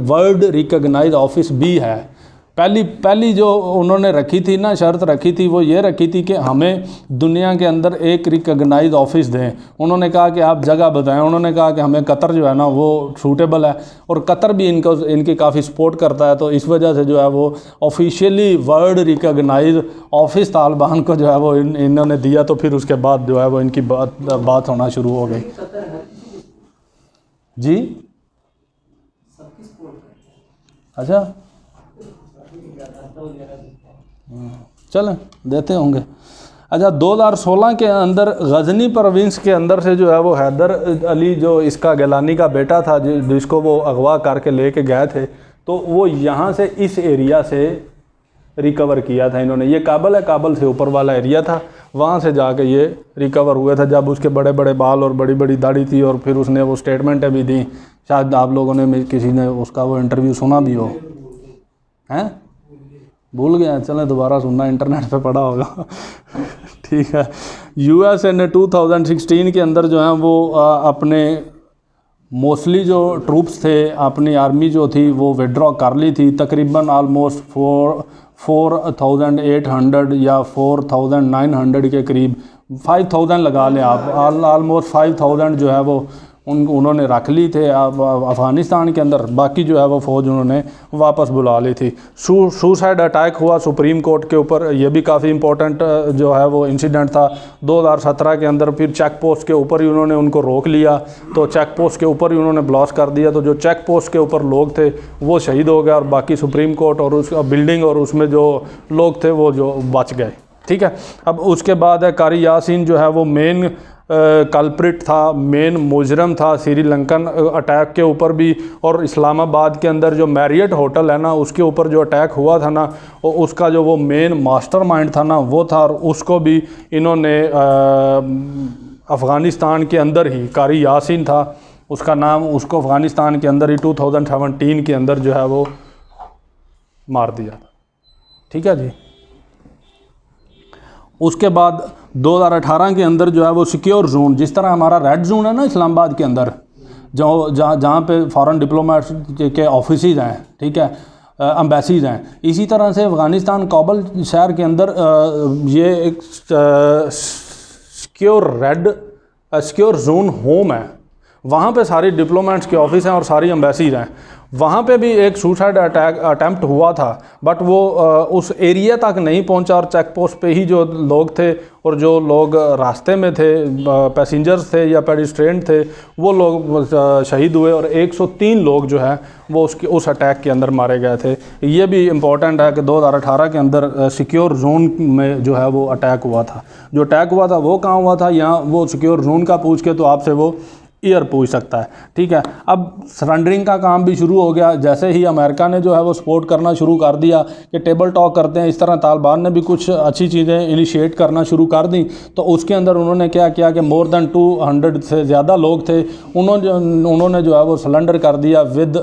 वर्ल्ड रिकगनाइज ऑफिस भी है। पहली जो उन्होंने रखी थी ना, शर्त रखी थी, वो ये रखी थी कि हमें दुनिया के अंदर एक रिकगनाइज ऑफिस दें। उन्होंने कहा कि आप जगह बताएं। उन्होंने कहा कि हमें कतर जो है ना वो सूटेबल है, और कतर भी इनकी काफ़ी सपोर्ट करता है। तो इस वजह से जो है वो officially world recognise office Taliban को जो है वो इन्होंने दिया। तो फिर उसके बाद जो है वो इनकी बात होना शुरू हो गई। जी अच्छा, चलें देते होंगे। अच्छा, 2016 के अंदर गजनी प्रोविंस के अंदर से जो है वो हैदर अली जो इसका गिलानी का बेटा था, जिसको वो अगवा करके लेके गए थे, तो वो यहाँ से इस एरिया से रिकवर किया था इन्होंने। ये काबल है, काबल से ऊपर वाला एरिया था, वहाँ से जाके ये रिकवर हुए थे जब उसके बड़े बड़े बाल और बड़ी बड़ी दाढ़ी थी। और फिर उसने वो स्टेटमेंटें भी दी, शायद आप लोगों ने किसी ने उसका वो इंटरव्यू सुना भी हो, हैं? भूल गया, चलें दोबारा सुनना, इंटरनेट पे पड़ा होगा ठीक है। यूएसए ने 2016 के अंदर जो है वो अपने मोस्टली जो ट्रूप्स थे, अपनी आर्मी जो थी वो विड्रॉ कर ली थी। तकरीबन आलमोस्ट 4,800 या 4,900 के करीब, 5,000 लगा लें आप, आलमोस्ट 5,000 जो है वो उन्होंने रख ली थे अफ़गानिस्तान के अंदर। बाकी जो है वो फ़ौज उन्होंने वापस बुला ली थी। सुसाइड अटैक हुआ सुप्रीम कोर्ट के ऊपर, ये भी काफ़ी इम्पोर्टेंट जो है वो इंसिडेंट था 2017 के अंदर। फिर चेक पोस्ट के ऊपर ही उन्होंने उनको रोक लिया, तो चेक पोस्ट के ऊपर ही उन्होंने ब्लास्ट कर दिया। तो जो चेक पोस्ट के ऊपर लोग थे वो शहीद हो गए, और बाकी सुप्रीम कोर्ट और उस बिल्डिंग और उसमें जो लोग थे वो जो बच गए, ठीक है। अब उसके बाद है कारी यासीन जो है वो मेन कल्प्रिट था, मेन मुजरम था श्रीलंकन अटैक के ऊपर भी। और इस्लामाबाद के अंदर जो मैरियट होटल है ना, उसके ऊपर जो अटैक हुआ था ना, और उसका जो वो मेन मास्टरमाइंड था ना, वो था। और उसको भी इन्होंने अफ़गानिस्तान के अंदर ही, कारी यासीन था उसका नाम, उसको अफ़गानिस्तान के अंदर ही 2017 के अंदर जो है वो मार दिया था। ठीक है जी। उसके बाद 2018 के अंदर जो है वो सिक्योर जोन, जिस तरह हमारा रेड जोन है ना इस्लामाबाद के अंदर, जहाँ पे फॉरेन डिप्लोमेट्स के ऑफिसेज हैं, ठीक है, एम्बेसीज हैं, इसी तरह से अफ़गानिस्तान काबुल शहर के अंदर ये एक सिक्योर जोन होम है। वहाँ पे सारी डिप्लोमेट्स के ऑफिस हैं और सारी एम्बेसीज हैं। वहाँ पे भी एक सुसाइड अटैम्प्ट हुआ था, बट वो उस एरिया तक नहीं पहुँचा और चेक पोस्ट पे ही जो लोग थे और जो लोग रास्ते में थे, पैसेंजर्स थे या पेडिस्ट्रेन थे, वो लोग शहीद हुए और 103 लोग जो है वो उस अटैक के अंदर मारे गए थे। ये भी इम्पोर्टेंट है कि 2018 के अंदर सिक्योर जोन में जो है वो अटैक हुआ था। जो अटैक हुआ था वो कहाँ हुआ था, यहाँ वो सिक्योर जोन का पूछ के तो आपसे वो ईयर पूछ सकता है। ठीक है। अब सरेंडरिंग का काम भी शुरू हो गया। जैसे ही अमेरिका ने जो है वो सपोर्ट करना शुरू कर दिया कि टेबल टॉक करते हैं, इस तरह तालिबान ने भी कुछ अच्छी चीज़ें इनिशिएट करना शुरू कर दी। तो उसके अंदर उन्होंने क्या किया कि मोर देन 200 से ज़्यादा लोग थे, उन्होंने जो है वो सरेंडर कर दिया विद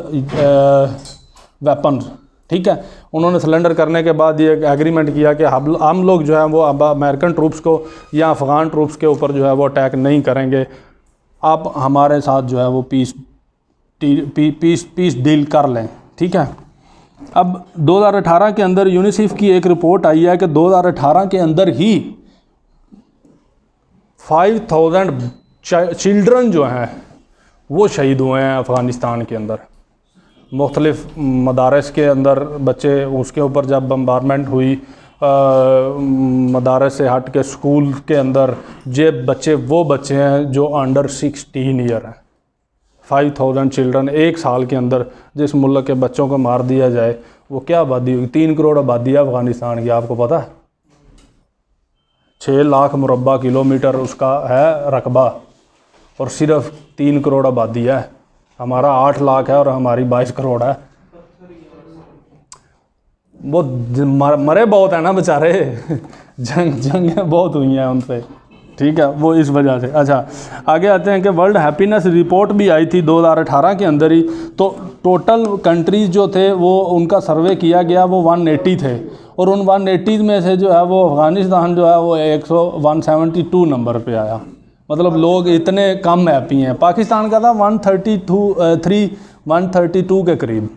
वेपन्स। ठीक है। उन्होंने सरेंडर करने के बाद ये एग्रीमेंट किया कि हम लोग जो है वो अब अमेरिकन ट्रूप्स को या अफ़गान ट्रूप्स के ऊपर जो है वो अटैक नहीं करेंगे, आप हमारे साथ जो है वो पीस डील कर लें। ठीक है। अब 2018 के अंदर यूनिसेफ की एक रिपोर्ट आई है कि 2018 के अंदर ही 5000 चिल्ड्रन जो हैं वो शहीद हुए हैं अफ़गानिस्तान के अंदर। मुख्तलिफ़ मदारस के अंदर बच्चे, उसके ऊपर जब बम्बारमेंट हुई, मदारस से हट के स्कूल के अंदर जे बच्चे, वो बच्चे हैं जो अंडर 16 ईयर हैं। 5000 चिल्ड्रन एक साल के अंदर जिस मुल्क के बच्चों को मार दिया जाए, वो क्या आबादी होगी? 3 करोड़ आबादी है अफ़गानिस्तान की, आपको पता है? 6 लाख मुरबा किलोमीटर उसका है रकबा और सिर्फ 3 करोड़ आबादी है। हमारा 8 लाख है और हमारी 22 करोड़ है। वो मरे बहुत है ना बेचारे, जंग बहुत हुई हैं उन पे। ठीक है, वो इस वजह से। अच्छा, आगे आते हैं कि वर्ल्ड हैप्पीनेस रिपोर्ट भी आई थी 2018 के अंदर ही। तो टोटल कंट्रीज़ जो थे वो उनका सर्वे किया गया, वो 180 थे और उन 180 में से जो है वो अफ़गानिस्तान जो है वो 172 नंबर पे आया। मतलब लोग इतने कम हैप्पी हैं। पाकिस्तान का था 132 के करीब।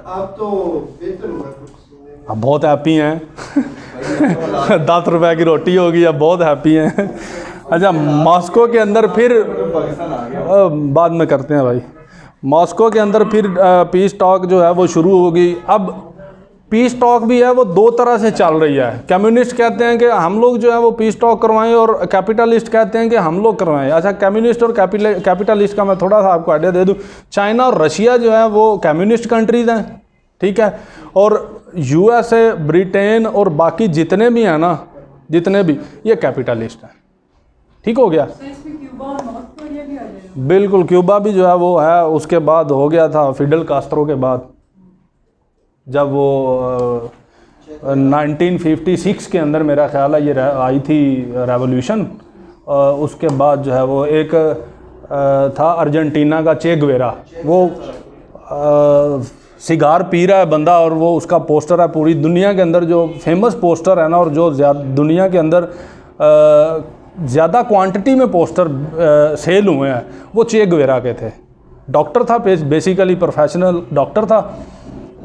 आप तो बेहतर हुआ कुछ, अब बहुत हैप्पी हैं 10 रुपए की रोटी होगी, अब बहुत हैप्पी हैं। अच्छा, मॉस्को के अंदर फिर बाद में करते हैं भाई। मॉस्को के अंदर फिर पीस टॉक जो है वो शुरू होगी। अब पीस टॉक भी है वो 2 तरह से चल रही है। कम्युनिस्ट कहते हैं कि हम लोग जो है वो पीस टॉक करवाएं और कैपिटलिस्ट कहते हैं कि हम लोग करवाएं। अच्छा, कम्युनिस्ट और कैपिटलिस्ट का मैं थोड़ा सा आपको आइडिया दे दूं। चाइना और रशिया जो है वो कम्युनिस्ट कंट्रीज़ हैं, ठीक है, और यूएसए, ब्रिटेन और बाकी जितने भी हैं ना, जितने भी, ये कैपिटलिस्ट हैं। ठीक हो गया। बिल्कुल, क्यूबा भी जो है वो है, उसके बाद हो गया था फिडल कास्ट्रो के बाद, जब वो 1956 के अंदर मेरा ख्याल है ये आई थी रेवोल्यूशन। उसके बाद जो है वो एक था अर्जेंटीना का चे गुवेरा, वो सिगार पी रहा है बंदा और वो उसका पोस्टर है पूरी दुनिया के अंदर, जो फेमस पोस्टर है ना, और जो दुनिया के अंदर ज़्यादा क्वांटिटी में पोस्टर सेल हुए हैं, वो चे गुवेरा के थे। डॉक्टर था, बेसिकली प्रोफेशनल डॉक्टर था।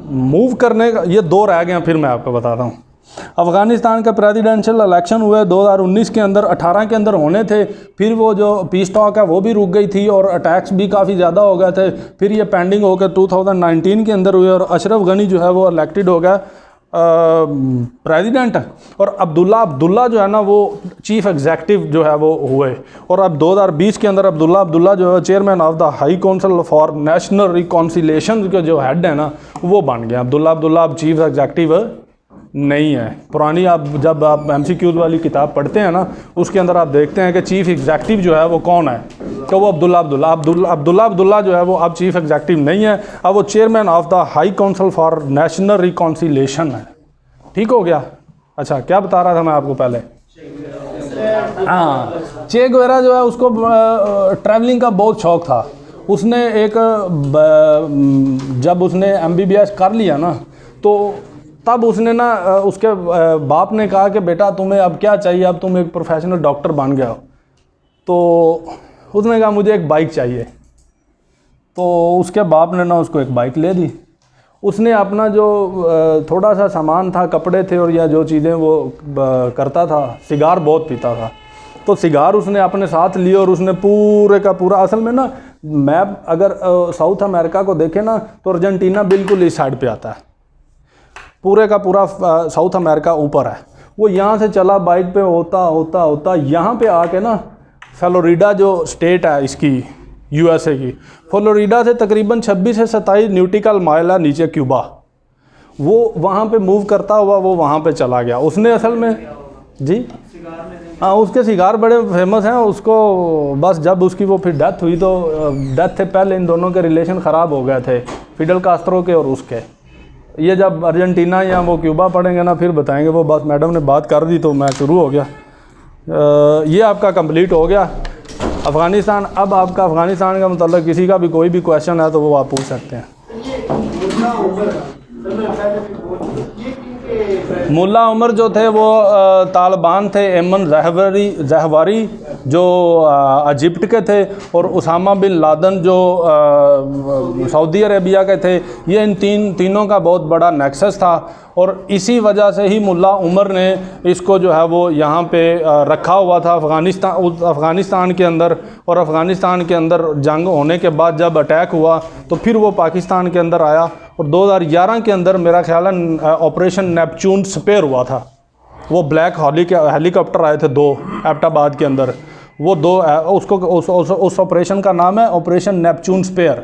मूव करने का ये 2 रह गए, फिर मैं आपको बताता हूँ। अफ़गानिस्तान का प्रेसिडेंशियल इलेक्शन हुए 2019 के अंदर, 18 के अंदर होने थे। फिर वो जो पीस टॉक है वो भी रुक गई थी और अटैक्स भी काफ़ी ज़्यादा हो गए थे। फिर ये पेंडिंग होकर 2019 के अंदर हुए और अशरफ गनी जो है वो इलेक्टेड हो गया प्रेसिडेंट, और अब्दुल्ला जो है ना वो चीफ एग्जेक्टिव जो है वो हुए। और अब 2020 के अंदर अब्दुल्ला जो है chairman of the high council for national reconciliation के जो हेड है ना, वो बन गया। अब्दुल्ला अब चीफ एग्जेक्टिव नहीं है। पुरानी आप जब आप MCQs वाली किताब पढ़ते हैं ना, उसके अंदर आप देखते हैं कि चीफ़ एग्जेक्टिव जो है वो कौन है, तो वो अब्दुल्ला जो है वो अब चीफ़ एग्जेक्टिव नहीं है, अब वो chairman of the high council for national reconciliation है। ठीक हो गया। अच्छा, क्या बता रहा था मैं आपको पहले? हाँ, चे गुवेरा जो है उसको ट्रैवलिंग का बहुत शौक़ था। उसने जब उसने MBBS कर लिया ना, तो तब उसने ना उसके बाप ने कहा कि बेटा तुम्हें अब क्या चाहिए, अब तुम एक प्रोफेशनल डॉक्टर बन गया हो। तो उसने कहा मुझे एक बाइक चाहिए। तो उसके बाप ने ना उसको एक बाइक ले दी। उसने अपना जो थोड़ा सा सामान था, कपड़े थे और या जो चीज़ें वो करता था, सिगार बहुत पीता था, तो सिगार उसने अपने साथ लिए और उसने पूरे का पूरा, असल में ना मैप अगर साउथ अमेरिका को देखे ना तो अर्जेंटीना बिल्कुल इस साइड पे आता है, पूरे का पूरा साउथ अमेरिका ऊपर है। वो यहाँ से चला बाइक पे होता यहाँ पे आके ना फ्लोरिडा जो स्टेट है इसकी USA की, फ्लोरिडा से तकरीबन 26 से 27 न्यूटिकल माइल है नीचे क्यूबा, वो वहाँ पे मूव करता हुआ वो वहाँ पे चला गया। उसने असल में जी हाँ, उसके सिगार बड़े फेमस हैं। उसको बस जब उसकी वो फिर डेथ हुई तो डेथ से पहले इन दोनों के रिलेशन ख़राब हो गए थे, फिडल कास्ट्रो के और उसके। ये जब अर्जेंटीना या वो क्यूबा पढ़ेंगे ना फिर बताएंगे, वो बस मैडम ने बात कर दी तो मैं शुरू हो गया। ये आपका कंप्लीट हो गया अफ़गानिस्तान। अब आपका अफ़गानिस्तान का मतलब किसी का भी कोई भी क्वेश्चन है तो वो आप पूछ सकते हैं। मुल्ला उमर जो थे वो तालिबान थे, एमन जहवारी जो इजिप्ट के थे और उसामा बिन लादन जो सऊदी अरेबिया के थे। ये इन तीनों का बहुत बड़ा नेक्सस था और इसी वजह से ही मुल्ला उमर ने इसको जो है वो यहाँ पे रखा हुआ था अफ़गानिस्तान के अंदर। और अफ़गानिस्तान के अंदर जंग होने के बाद जब अटैक हुआ तो फिर वो पाकिस्तान के अंदर आया और 2011 के अंदर मेरा ख्याल है ऑपरेशन नेपच्यून स्पेयर हुआ था। वो ब्लैक हेलीकॉप्टर आए थे 2 एबटाबाद के अंदर, वो 2 उस ऑपरेशन का नाम है ऑपरेशन नेपच्यून स्पेयर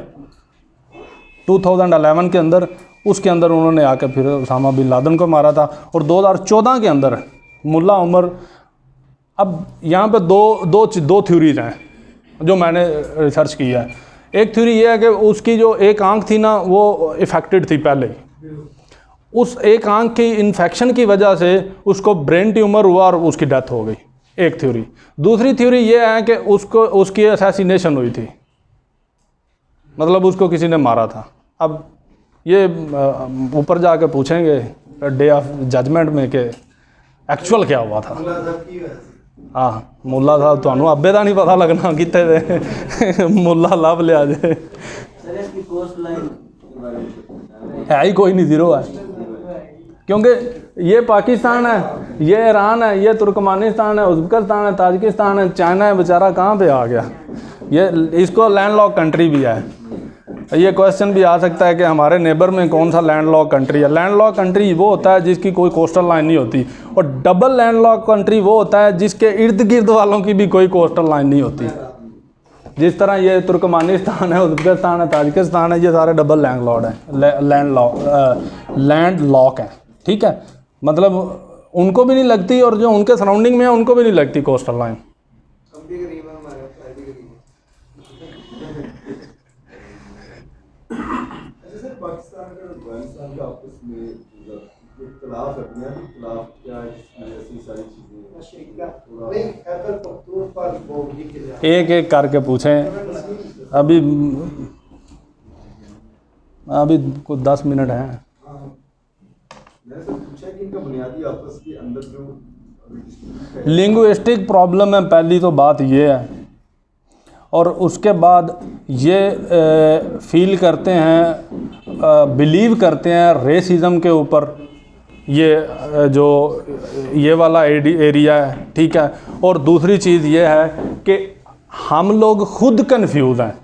2011 के अंदर। उसके अंदर उन्होंने आकर फिर उसामा बिन लादन को मारा था। और 2014 के अंदर मुल्ला उमर, अब यहाँ पे दो थ्योरीज हैं जो मैंने रिसर्च किया है। एक थ्योरी ये है कि उसकी जो एक आंख थी ना वो इफ़ेक्टेड थी पहले, उस एक आंख की इन्फेक्शन की वजह से उसको ब्रेन ट्यूमर हुआ और उसकी डेथ हो गई, एक थ्योरी। दूसरी थ्योरी ये है कि उसकी असैसिनेशन हुई थी, मतलब उसको किसी ने मारा था। अब ये ऊपर जाके पूछेंगे डे ऑफ जजमेंट में कि एक्चुअल क्या हुआ था। हाँ, मुल्ला साहब थानू अब्बे का नहीं पता लगना कितने मुल्ला लभ लिया जे है ही कोई नहीं, ज़ीरो है। क्योंकि ये पाकिस्तान है, ये ईरान है, ये तुर्कमानिस्तान है, उज़्बेकिस्तान है, ताजिकिस्तान है, चाइना है, बेचारा कहाँ पे आ गया। ये इसको लैंडलॉक कंट्री भी है। ये क्वेश्चन भी आ सकता है कि हमारे नेबर में कौन सा लैंडलॉक कंट्री है। लैंडलॉक कंट्री वो होता है जिसकी कोई कोस्टल लाइन नहीं होती, और डबल लैंडलॉक कंट्री वो होता है जिसके इर्द गिर्द वालों की भी कोई कोस्टल लाइन नहीं होती। जिस तरह ये तुर्कमानिस्तान है, उज़्बेकिस्तान है, ताजिकिस्तान है, ये सारे डबल लैंडलॉर्ड हैं, लैंडलॉक हैं। ठीक है, मतलब उनको भी नहीं लगती और जो उनके सराउंडिंग में है उनको भी नहीं लगती कोस्टल लाइन। एक एक करके पूछें, अभी कुछ 10 मिनट हैं। लिंग्विस्टिक प्रॉब्लम है, पहली तो बात ये है। और उसके बाद ये फील करते हैं, बिलीव करते हैं रेसिज्म के ऊपर, ये जो ये वाला एरिया है। ठीक है, और दूसरी चीज़ ये है कि हम लोग खुद कंफ्यूज हैं।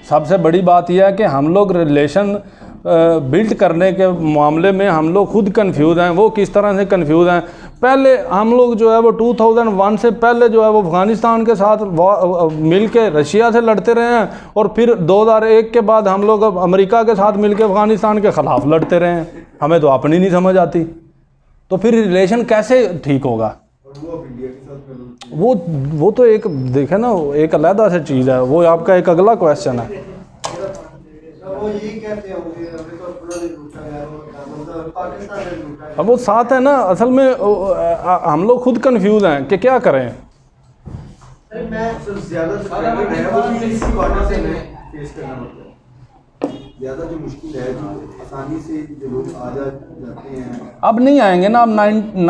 सबसे बड़ी बात यह है कि हम लोग रिलेशन बिल्ड करने के मामले में हम लोग खुद कंफ्यूज हैं। वो किस तरह से कंफ्यूज हैं, पहले हम लोग जो है वो 2001 से पहले जो है वो अफ़गानिस्तान के साथ मिल के रशिया से लड़ते रहे हैं, और फिर 2001 के बाद हम लोग अब अमेरिका के साथ मिल के अफ़गानिस्तान के ख़िलाफ़ लड़ते रहे हैं। हमें तो अपनी नहीं समझ आती, तो फिर रिलेशन कैसे ठीक होगा? वो तो एक देखे ना, एक अलग से चीज़ है, वो आपका एक अगला क्वेश्चन है। वो यही कहते होंगे अभी तो अपना नहीं लूटा है, मतलब पाकिस्तान ने लूटा है। अब वो साथ है ना, असल में हम लोग खुद कंफ्यूज हैं कि क्या करें। अरे मैं ज़्यादा है वो भी इसी वाटर से मैं फेस करना पड़ता है। ज़्यादा जो मुश्किल है, जो आसानी से जो लोग आ जाते हैं, अब नहीं आएंगे ना, अब 9